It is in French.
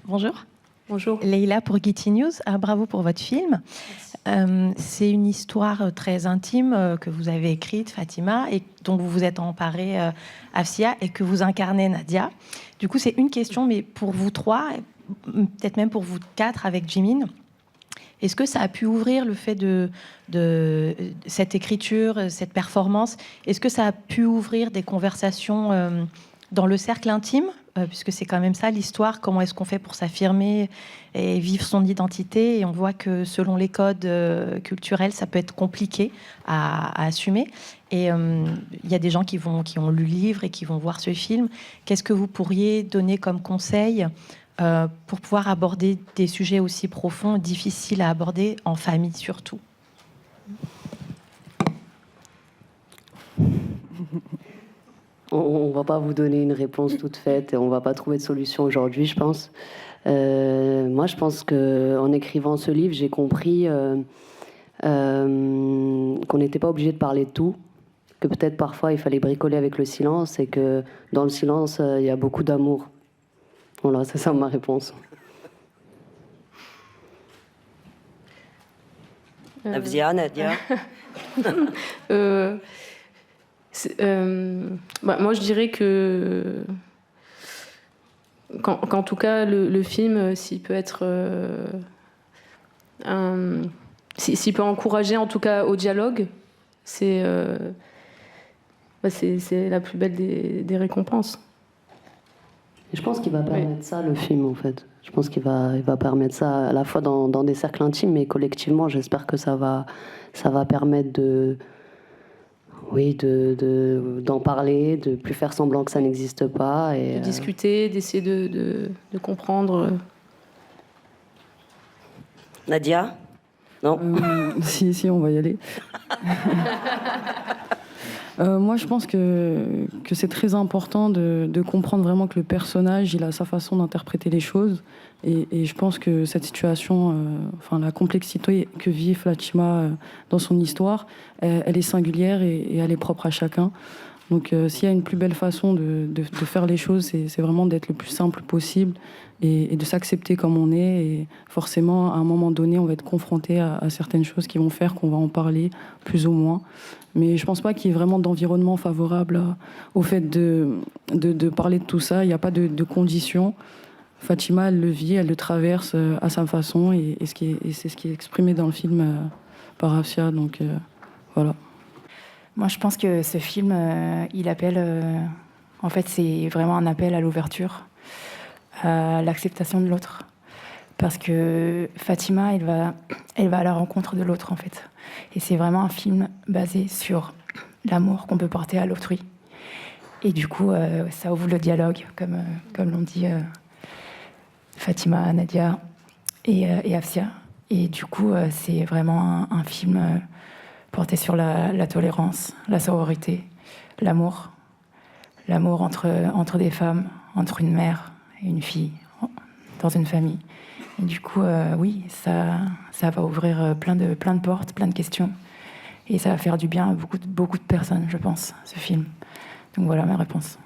Bonjour. Bonjour. Leïla pour Getty News. Bravo pour votre film. C'est une histoire très intime que vous avez écrite, Fatima, et dont vous vous êtes emparée, Afsia, et que vous incarnez, Nadia. Du coup, c'est une question, mais pour vous trois, peut-être même pour vous quatre avec Jimin, est-ce que ça a pu ouvrir le fait de cette écriture, cette performance? Est-ce que ça a pu ouvrir des conversations dans le cercle intime, puisque c'est quand même ça l'histoire, comment est-ce qu'on fait pour s'affirmer et vivre son identité, et on voit que selon les codes culturels, ça peut être compliqué à assumer. Et il y a des gens qui ont lu le livre et qui vont voir ce film. Qu'est-ce que vous pourriez donner comme conseil pour pouvoir aborder des sujets aussi profonds, difficiles à aborder en famille surtout? On ne va pas vous donner une réponse toute faite et on ne va pas trouver de solution aujourd'hui, je pense. Moi, je pense qu'en écrivant ce livre, j'ai compris qu'on n'était pas obligé de parler de tout, que peut-être parfois il fallait bricoler avec le silence et que dans le silence, il y a beaucoup d'amour. Voilà, c'est ça ma réponse. Afsia, Nadia. Moi, je dirais que qu'en tout cas, le film, s'il peut être s'il peut encourager en tout cas au dialogue, c'est la plus belle des récompenses. Et je pense qu'il va permettre ça, le film, en fait. Je pense qu'il va permettre ça à la fois dans des cercles intimes, mais collectivement, j'espère que ça va permettre d'en parler, de plus faire semblant que ça n'existe pas. Et, de discuter, d'essayer de comprendre. Nadia? Non. Si, on va y aller. Moi, je pense que c'est très important de comprendre vraiment que le personnage, il a sa façon d'interpréter les choses. Et je pense que cette situation, la complexité que vit Fatima dans son histoire, elle est singulière et elle est propre à chacun. Donc s'il y a une plus belle façon de faire les choses, c'est vraiment d'être le plus simple possible et de s'accepter comme on est. Et forcément, à un moment donné, on va être confronté à certaines choses qui vont faire qu'on va en parler, plus ou moins. Mais je ne pense pas qu'il y ait vraiment d'environnement favorable au fait de parler de tout ça. Il n'y a pas de conditions. Fatima, elle le vit, elle le traverse à sa façon. Et c'est ce qui est exprimé dans le film par Afsia. Donc voilà. Moi, je pense que ce film, il appelle... en fait, c'est vraiment un appel à l'ouverture, à l'acceptation de l'autre. Parce que Fatima, elle va à la rencontre de l'autre, en fait. Et c'est vraiment un film basé sur l'amour qu'on peut porter à l'autrui. Et du coup, ça ouvre le dialogue, comme l'ont dit Fatima, Nadia et Afsia. Et du coup, c'est vraiment un film porté sur la tolérance, la sororité, l'amour. L'amour entre des femmes, entre une mère et une fille, dans une famille. Et du coup, oui, ça va ouvrir plein de portes, plein de questions. Et ça va faire du bien à beaucoup de personnes, je pense, ce film. Donc voilà ma réponse.